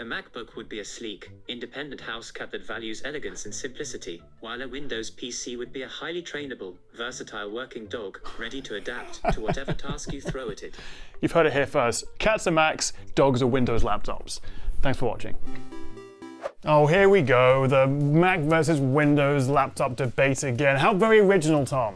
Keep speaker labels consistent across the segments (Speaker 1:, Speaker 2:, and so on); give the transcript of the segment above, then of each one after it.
Speaker 1: A MacBook would be a sleek, independent housecat that values elegance and simplicity, while a Windows PC would be a highly trainable, versatile working dog, ready to adapt to whatever task you throw at it.
Speaker 2: You've heard it here first. Cats are Macs, dogs are Windows laptops. Thanks for watching. Oh, here we go, the Mac versus Windows laptop debate again. How very original, Tom.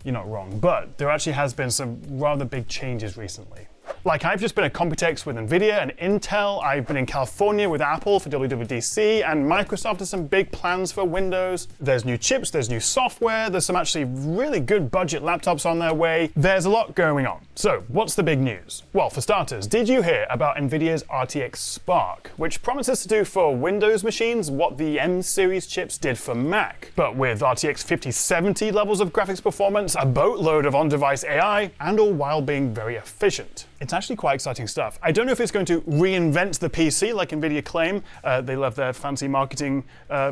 Speaker 2: You're not wrong, but there actually has been some rather big changes recently. Like, I've just been at Computex with NVIDIA and Intel, I've been in California with Apple for WWDC, and Microsoft has some big plans for Windows. There's new chips, there's new software, there's some actually really good budget laptops on their way. There's a lot going on. So, what's the big news? Well, for starters, did you hear about NVIDIA's RTX Spark, which promises to do for Windows machines what the M series chips did for Mac, but with RTX 5070 levels of graphics performance, a boatload of on-device AI, and all while being very efficient. It's actually quite exciting stuff. I don't know if it's going to reinvent the PC like NVIDIA claim. They love their fancy marketing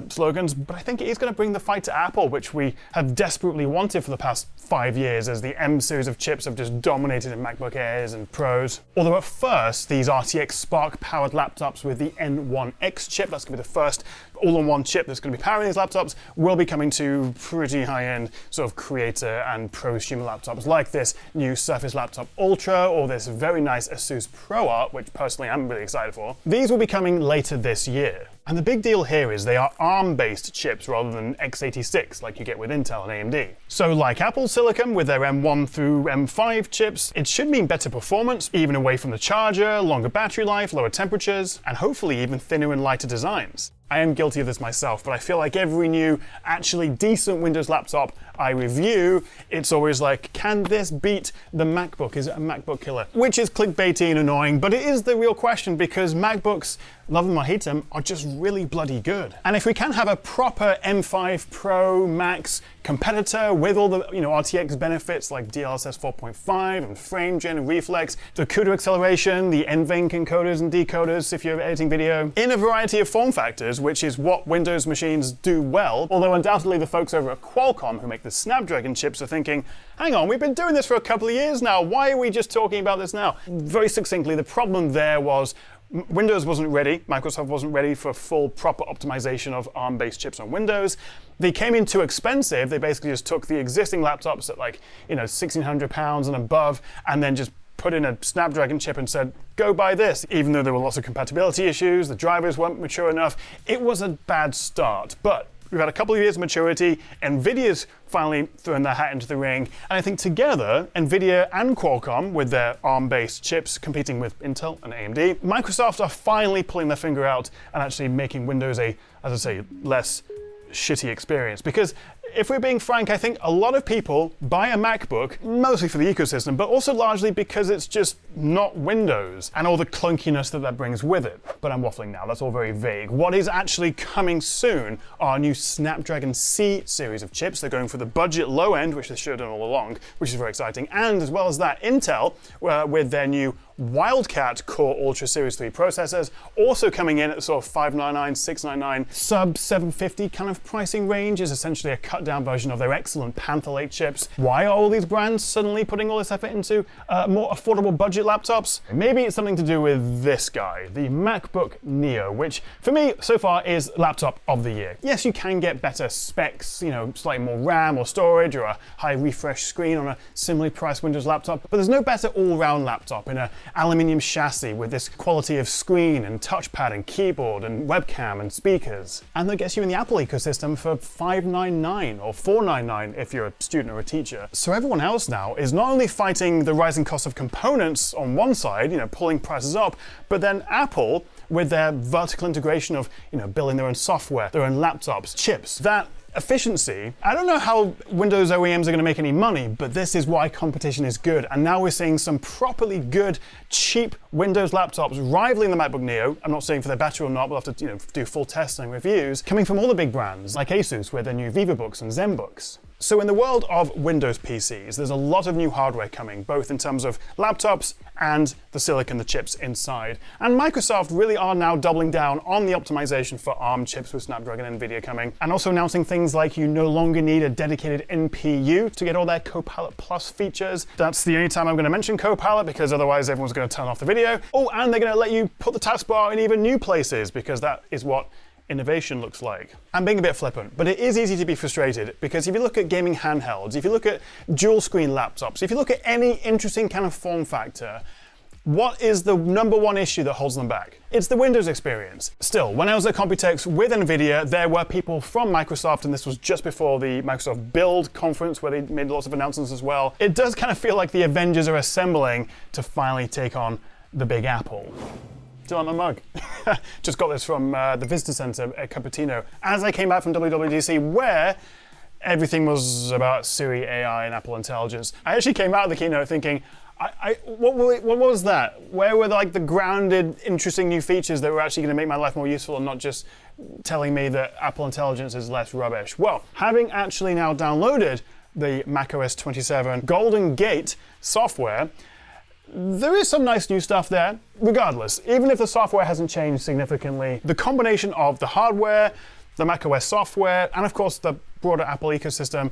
Speaker 2: slogans, but I think it is going to bring the fight to Apple, which we have desperately wanted for the past 5 years as the M series of chips have just dominated in MacBook Airs and Pros. Although at first, these RTX Spark powered laptops with the N1X chip, that's going to be the first all-in-one chip that's going to be powering these laptops, will be coming to pretty high-end sort of creator and prosumer laptops like this new Surface Laptop Ultra or this very nice Asus ProArt, which personally I'm really excited for. These will be coming later this year. And the big deal here is they are ARM-based chips rather than x86 like you get with Intel and AMD. So like Apple Silicon with their M1 through M5 chips, it should mean better performance, even away from the charger, longer battery life, lower temperatures, and hopefully even thinner and lighter designs. I am guilty of this myself, but I feel like every new, actually decent Windows laptop I review, it's always like, can this beat the MacBook? Is it a MacBook killer? Which is clickbaity and annoying, but it is the real question because MacBooks, love them or hate them, are just really bloody good. And if we can have a proper M5 Pro Max competitor with all the RTX benefits like DLSS 4.5 and frame gen and reflex, the CUDA acceleration, the NVENC encoders and decoders if you're editing video, in a variety of form factors, which is what Windows machines do well, although undoubtedly the folks over at Qualcomm who make the Snapdragon chips are thinking, hang on, we've been doing this for a couple of years now, why are we just talking about this now? Very succinctly, the problem there was Windows wasn't ready, Microsoft wasn't ready for full proper optimization of ARM-based chips on Windows. They came in too expensive, they basically just took the existing laptops at like, £1,600 and above, and then just put in a Snapdragon chip and said, go buy this. Even though there were lots of compatibility issues, the drivers weren't mature enough, it was a bad start. But we've had a couple of years of maturity, NVIDIA's finally thrown their hat into the ring, and I think together, NVIDIA and Qualcomm, with their ARM-based chips competing with Intel and AMD, Microsoft are finally pulling their finger out and actually making Windows a, as I say, less shitty experience. Because if we're being frank, I think a lot of people buy a MacBook, mostly for the ecosystem, but also largely because it's just not Windows and all the clunkiness that brings with it. But I'm waffling now, that's all very vague. What is actually coming soon are new Snapdragon C series of chips. They're going for the budget low end, which they should have done all along, which is very exciting. And as well as that, Intel, with their new Wildcat Core Ultra Series 3 processors, also coming in at the sort of $599, $699, sub $750 kind of pricing range, is essentially a cut-down version of their excellent Panther Lake chips. Why are all these brands suddenly putting all this effort into more affordable budget laptops? Maybe it's something to do with this guy, the MacBook Neo, which for me so far is laptop of the year. Yes, you can get better specs, slightly more RAM or storage or a high refresh screen on a similarly priced Windows laptop, but there's no better all-round laptop in a aluminium chassis with this quality of screen and touchpad and keyboard and webcam and speakers. And that gets you in the Apple ecosystem for $599 or $499 if you're a student or a teacher. So everyone else now is not only fighting the rising cost of components on one side, pulling prices up, but then Apple with their vertical integration of, building their own software, their own laptops, chips, that efficiency. I don't know how Windows OEMs are going to make any money, but this is why competition is good. And now we're seeing some properly good, cheap Windows laptops rivaling the MacBook Neo. I'm not saying for their battery or not, we'll have to do full tests and reviews, coming from all the big brands like Asus with their new VivoBooks and ZenBooks. So in the world of Windows PCs, there's a lot of new hardware coming, both in terms of laptops and the silicon, the chips inside. And Microsoft really are now doubling down on the optimization for ARM chips with Snapdragon and NVIDIA coming, and also announcing things like you no longer need a dedicated NPU to get all their Copilot Plus features. That's the only time I'm going to mention Copilot, because otherwise everyone's going to turn off the video. Oh, and they're going to let you put the taskbar in even new places, because that is what innovation looks like. I'm being a bit flippant, but it is easy to be frustrated, because if you look at gaming handhelds, if you look at dual screen laptops, if you look at any interesting kind of form factor, what is the number one issue that holds them back? It's the Windows experience. Still, when I was at Computex with NVIDIA, there were people from Microsoft, and this was just before the Microsoft Build conference where they made lots of announcements as well. It does kind of feel like the Avengers are assembling to finally take on the Big Apple. Still on my mug. Just got this from the Visitor Center at Cupertino as I came back from WWDC, where everything was about Siri AI and Apple Intelligence. I actually came out of the keynote thinking, what was that? Where were like the grounded, interesting new features that were actually going to make my life more useful and not just telling me that Apple Intelligence is less rubbish? Well, having actually now downloaded the macOS 27 Golden Gate software, there is some nice new stuff there. Regardless, even if the software hasn't changed significantly, the combination of the hardware, the macOS software, and of course the broader Apple ecosystem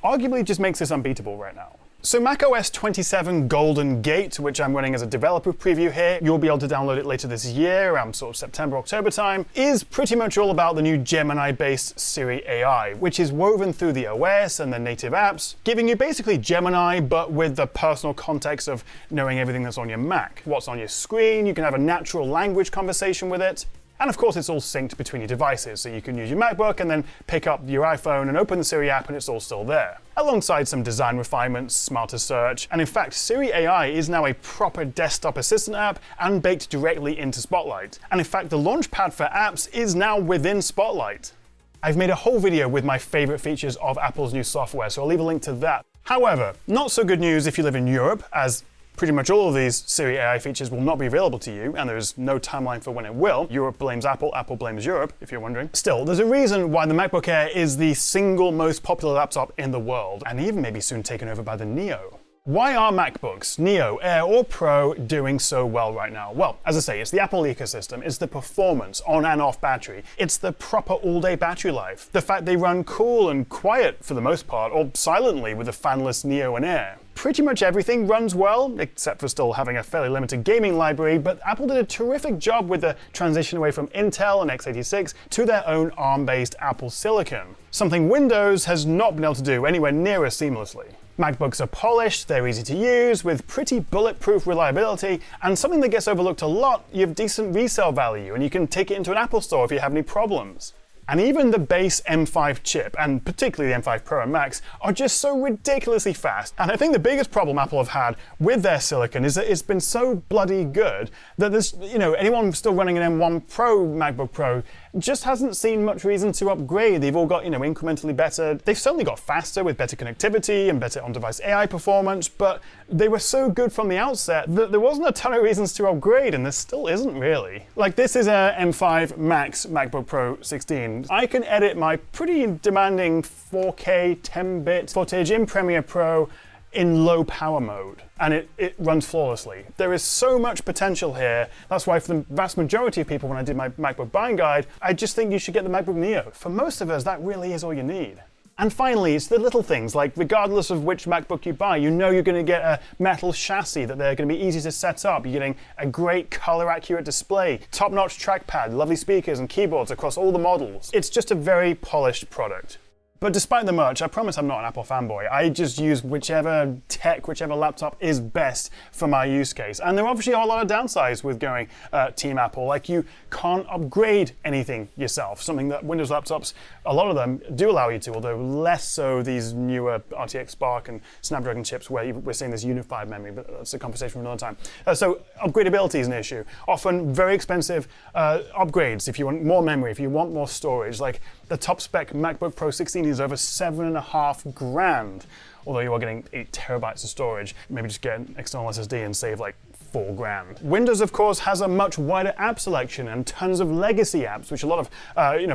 Speaker 2: arguably just makes this unbeatable right now. So macOS 27 Golden Gate, which I'm running as a developer preview here, you'll be able to download it later this year, around sort of September, October time, is pretty much all about the new Gemini-based Siri AI, which is woven through the OS and the native apps, giving you basically Gemini, but with the personal context of knowing everything that's on your Mac. What's on your screen, you can have a natural language conversation with it. And of course, it's all synced between your devices, so you can use your MacBook and then pick up your iPhone and open the Siri app and it's all still there. Alongside some design refinements, smarter search, and in fact, Siri AI is now a proper desktop assistant app and baked directly into Spotlight. And in fact, the launchpad for apps is now within Spotlight. I've made a whole video with my favorite features of Apple's new software, so I'll leave a link to that. However, not so good news if you live in Europe, as pretty much all of these Siri AI features will not be available to you, and there's no timeline for when it will. Europe blames Apple, Apple blames Europe, if you're wondering. Still, there's a reason why the MacBook Air is the single most popular laptop in the world, and even maybe soon taken over by the Neo. Why are MacBooks, Neo, Air, or Pro doing so well right now? Well, as I say, it's the Apple ecosystem, it's the performance on and off battery, it's the proper all-day battery life, the fact they run cool and quiet for the most part, or silently with the fanless Neo and Air. Pretty much everything runs well, except for still having a fairly limited gaming library, but Apple did a terrific job with the transition away from Intel and x86 to their own ARM-based Apple Silicon, something Windows has not been able to do anywhere near as seamlessly. MacBooks are polished, they're easy to use, with pretty bulletproof reliability, and something that gets overlooked a lot, you have decent resale value, and you can take it into an Apple store if you have any problems. And even the base M5 chip, and particularly the M5 Pro and Max, are just so ridiculously fast. And I think the biggest problem Apple have had with their silicon is that it's been so bloody good that there's, anyone still running an M1 Pro MacBook Pro just hasn't seen much reason to upgrade. They've all got, incrementally better. They've certainly got faster with better connectivity and better on-device AI performance, but they were so good from the outset that there wasn't a ton of reasons to upgrade, and there still isn't really. Like, this is a M5 Max MacBook Pro 16. I can edit my pretty demanding 4K 10-bit footage in Premiere Pro in low power mode, and it runs flawlessly. There is so much potential here. That's why for the vast majority of people, when I did my MacBook buying guide, I just think you should get the MacBook Neo. For most of us, that really is all you need. And finally, it's the little things, like regardless of which MacBook you buy, you're going to get a metal chassis that they're going to be easy to set up. You're getting a great color-accurate display, top-notch trackpad, lovely speakers and keyboards across all the models. It's just a very polished product. But despite the merch, I promise I'm not an Apple fanboy. I just use whichever tech, whichever laptop is best for my use case. And there obviously are a lot of downsides with going Team Apple. Like, you can't upgrade anything yourself, something that Windows laptops, a lot of them do allow you to, although less so these newer RTX Spark and Snapdragon chips where we're seeing this unified memory, but that's a conversation for another time. So upgradability is an issue. Often very expensive upgrades if you want more memory, if you want more storage. Like, the top spec MacBook Pro 16 is over $7.5 grand. Although you are getting 8 terabytes of storage, maybe just get an external SSD and save like $4,000. Windows, of course, has a much wider app selection and tons of legacy apps, which a lot of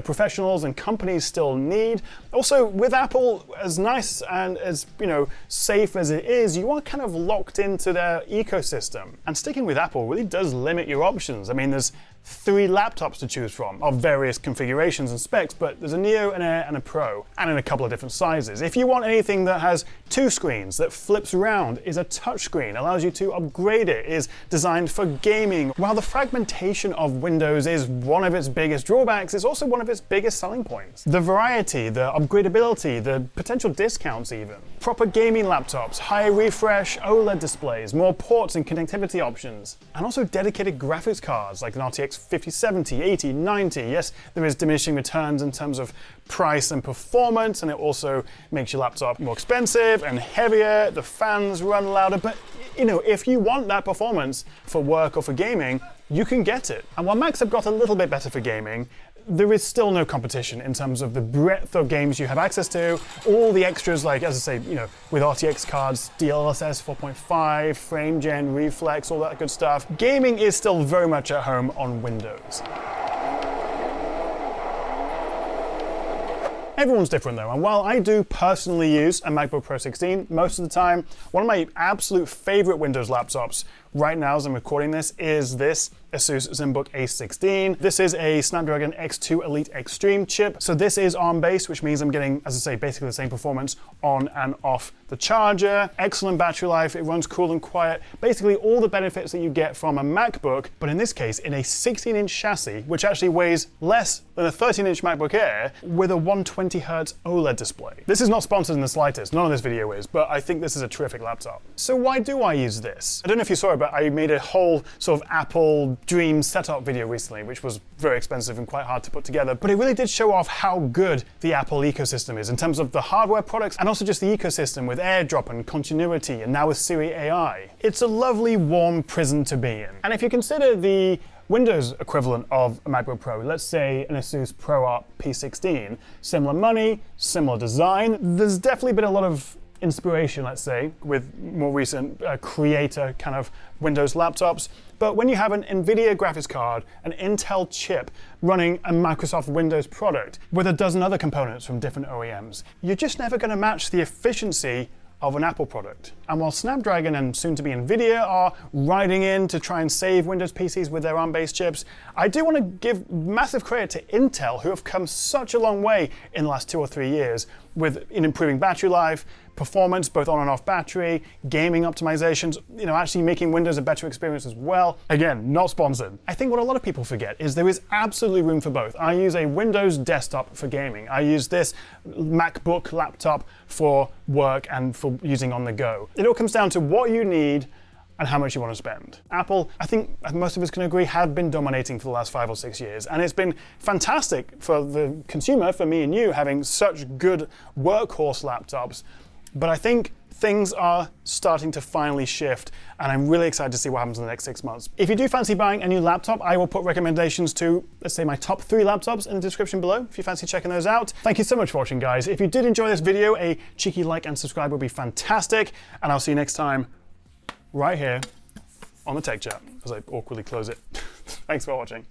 Speaker 2: professionals and companies still need. Also, with Apple, as nice and as safe as it is, you are kind of locked into their ecosystem. And sticking with Apple really does limit your options. I mean, there's 3 laptops to choose from of various configurations and specs, but there's a Neo, an Air, and a Pro, and in a couple of different sizes. If you want anything that has 2 screens, that flips around, is a touchscreen, allows you to upgrade it, is designed for gaming. While the fragmentation of Windows is one of its biggest drawbacks, it's also one of its biggest selling points. The variety, the upgradability, the potential discounts even. Proper gaming laptops, higher refresh, OLED displays, more ports and connectivity options, and also dedicated graphics cards like an RTX 5070, 80, 90. Yes, there is diminishing returns in terms of price and performance, and it also makes your laptop more expensive and heavier, the fans run louder, but if you want that performance for work or for gaming, you can get it. And while Macs have got a little bit better for gaming, there is still no competition in terms of the breadth of games you have access to, all the extras like, as I say, with RTX cards, DLSS 4.5, frame gen, reflex, all that good stuff. Gaming is still very much at home on Windows. Everyone's different though, and while I do personally use a MacBook Pro 16 most of the time, one of my absolute favorite Windows laptops right now as I'm recording this is this Asus ZenBook A16. This is a Snapdragon X2 Elite Extreme chip. So this is ARM-based, which means I'm getting, as I say, basically the same performance on and off the charger. Excellent battery life, it runs cool and quiet. Basically all the benefits that you get from a MacBook, but in this case, in a 16-inch chassis, which actually weighs less than a 13-inch MacBook Air with a 120Hz OLED display. This is not sponsored in the slightest, none of this video is, but I think this is a terrific laptop. So why do I use this? I don't know if you saw it, but I made a whole sort of Apple Dream setup video recently, which was very expensive and quite hard to put together, but it really did show off how good the Apple ecosystem is in terms of the hardware products and also just the ecosystem with AirDrop and continuity and now with Siri AI. It's a lovely warm prison to be in. And if you consider the Windows equivalent of a MacBook Pro, let's say an Asus ProArt P16, similar money, similar design, there's definitely been a lot of inspiration, let's say, with more recent creator kind of Windows laptops. But when you have an NVIDIA graphics card, an Intel chip running a Microsoft Windows product with a dozen other components from different OEMs, you're just never going to match the efficiency of an Apple product. And while Snapdragon and soon to be NVIDIA are riding in to try and save Windows PCs with their ARM-based chips, I do want to give massive credit to Intel, who have come such a long way in the last 2 or 3 years in improving battery life, performance, both on and off battery, gaming optimizations, actually making Windows a better experience as well. Again, not sponsored. I think what a lot of people forget is there is absolutely room for both. I use a Windows desktop for gaming. I use this MacBook laptop for work and for using on the go. It all comes down to what you need and how much you want to spend. Apple, I think most of us can agree, have been dominating for the last 5 or 6 years, and it's been fantastic for the consumer, for me and you, having such good workhorse laptops. But I think things are starting to finally shift, and I'm really excited to see what happens in the next 6 months. If you do fancy buying a new laptop, I will put recommendations to, let's say, my top 3 laptops in the description below, if you fancy checking those out. Thank you so much for watching, guys. If you did enjoy this video, a cheeky like and subscribe would be fantastic, and I'll see you next time right here on the Tech Chat, as I awkwardly close it. Thanks for watching.